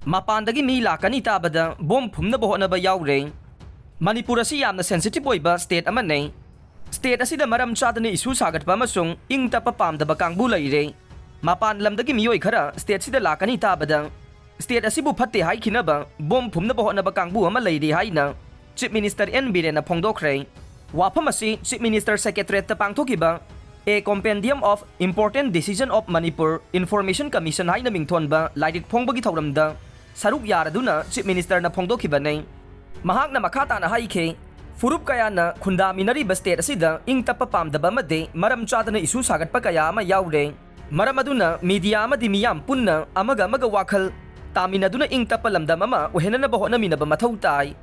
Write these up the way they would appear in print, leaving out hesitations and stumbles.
Mapandagi mi lakani tabada bom phumnaba honaba yaure. Manipur asi yamna sensitive oiba state amane. State asida maram chadani issue sagatpa amasung ing tapa pamdaba kangbu laire. Mapan lamdagi miyoi khara state sida lakani tabada. State asibu phatte hai khinaba bom phumnaba honaba kangbu ama laire haina Chief Minister N Birena phongdokre. Wafam asi Chief Minister Secretariat ta pangthokiba A Compendium of Important Decision of Manipur Information Commission haina mingthonba lairik phongbagi thauramda saruk yaraduna Chief Minister na phongdokibane. Mahakna makata na haike furup kaya na khundaminari ba state asida ing tapa pamdaba made maram chadana isu sagatpa kaya ama yaure. Maram aduna media amadi miyam punna amaga wakhal taminaduna ing tapa lamdam ama uhenana ba honaminaba mathau tai.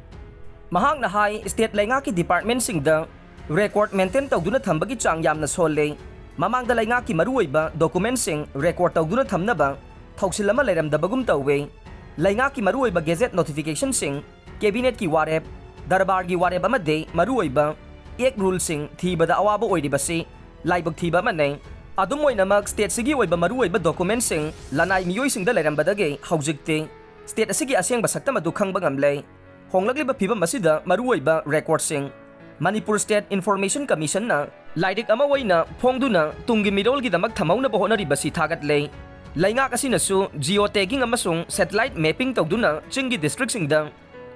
Mahakna hai state laingaki department singda record maintain tawduna thambagi chang yamna solle. Mamangda laingaki maruoiba documents sing record tawduna thamnaba thausilama leiramdabagum tawwe. Laingaki maruoiba gazette notification sing cabinet ki warep darbar ki warep amade maruoiba ek rule sing thibada awaba oidibasi laibak thiba manai adum oinamak state sigi oiba maruoiba document sing lanai miyoi singda leirambadage haujikte state asigi aseng basakta madu khangba ngamle honglagliba phiba masida maruoiba record sing Manipur State Information Commission na laidik ama waina phongduna tungi mirol gi damak thamauna bahonari basi thagatle. Laingak asinasu geotagging amasung satellite mapping tawduna chingi district singda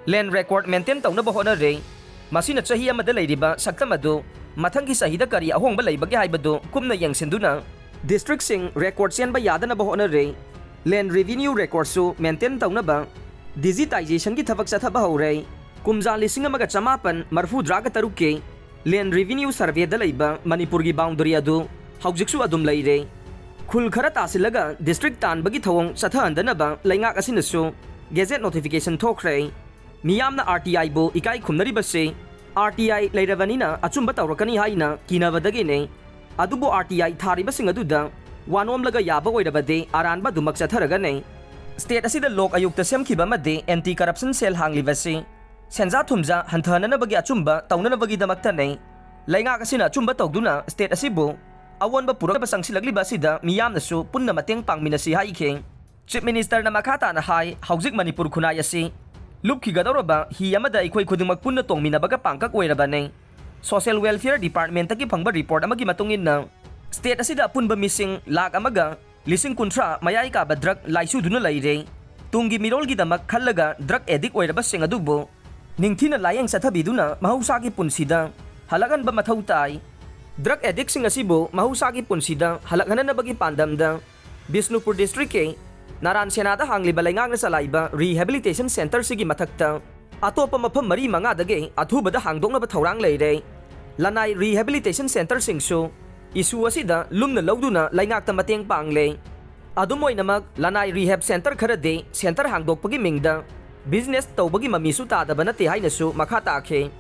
land record maintain tawna bahonare. Masina chahi amada leiriba saktamadu mathangi sahida kari ahongba leibagi haibadu kumna yangsinduna district sing record senba yadana bahonare. Land revenue record su maintain tawna ba digitization gi thabak sathaba hore. Kumza lising amaga chamapan marfu draga taruke land revenue survey da leiba Manipur gi boundary adu haujiksu adum leire. Khul khara tasilaga district tan bagi thawong satha andanaba laingak asinasu gazette notification thokre. Miyamna RTI bo ikai khumnari base RTI leiravanina achumba tawrakani haina kinabadagi ne. Adubo RTI thariba sing aduda wanom laga yaba oirabade aranba dumak chatharaga ne. State asida lok ayukta semkhiba made anti corruption cell hanglibase senza thumza hanthana bagi achumba tawnana bagi damakta ne. Laingak asina achumba tawduna state asibu awonba purak basangsilagli basida miyamnasu punna mateng pangminasi haike. Chief Minister na makata na hai haujik Manipur khunai asi lupki gadoroba hi amada ikoi khudungmak punna tongminabaga pangkak oirabane. Social Welfare Department taki phangba report amagi matungin na state asida punba missing lak amaga lising kuntra mayai ka ba drug laisu duna laire. Tungi mirol gi damak khallaga drug addict oiraba sing adubo ningthina layang sathabiduna mahusagi punsida halagan ba mathau tai. Drug addict sing asibo mahusagi punsida halakhanan na bagi pandamda Bisnupur district ke Naran Senada hangli balaingak na salaiba rehabilitation center sigi mathakta atopa mafam mari manga dage athubada hangdong na bathorang leire. Lanai rehabilitation center singsu isu asida lumna lawduna laingak ta mateng pangle. Adumoy namak lanai rehab center kharade center hangdok pagi mingda business tawbagi mamisu tadaba nate hainasu makha takhe.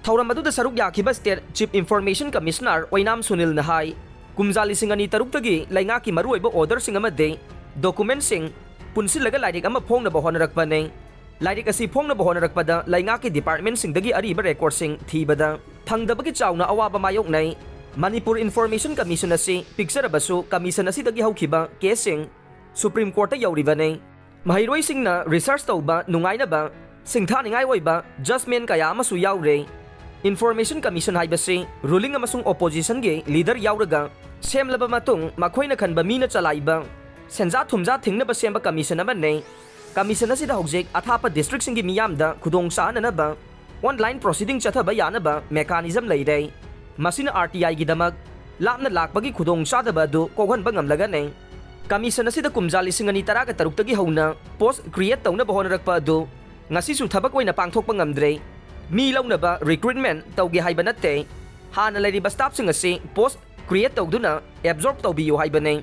Thauram aduda saruk yakiba state chief information commissioner Oinam Sunil Nahai kumza lising ani taruk tagi laingaki maruoiba order sing amade document sing punsilaga lairik ama phongna bahonrakpa ne. Lairik asi phongna bahonrakpada laingaki department sing dagi ariba record sing thibada thangdabagi chawna awaba mayok nai. Manipur Information Commission asi picture basu commission asi dagi haukiba case sing Supreme Court ta yauriba ne. Mahiroi sing na research tawba nungai na ba singthaningai oiba judgment kaya amasu yaure. Information Commission haibasi ruling amasung opposition ge leader yauraga semlaba matung makhoina khanba mina chalaiba senja thumja thingna ba semba commission amane. Commission asida hojek athapa district singi miyamda khudong sana na ba online proceeding chathaba yana ba mechanism leire. Masina RTI gi damak lapna lakbagi khudong sadaba du kohan ba ngamlaga ne. Commission asida kumjali singani taraga taruk tagi hauna post create tawna bahonrakpa du ngasi su thabak oina pangthok pa ngamdre. Mi launa ba recruitment tawgi haiba natte hana leiriba staff sing asi post create tawduna absorb tawbiyo haiba ne.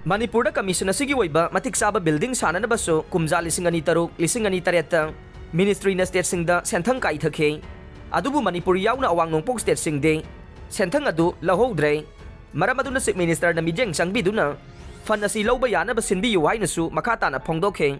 Manipur da commission asigi oiba matik saba building sana na baso kumja lising ani taruk lising ani tareta ministry na state sing da senthang kai thakhe. Adubu Manipur yauna awang nongpok state sing de senthang adu lahodre maram aduna chief minister na mijeng sangbiduna fan asi loba yana ba sinbiyo hainasu makata na phongdokhe.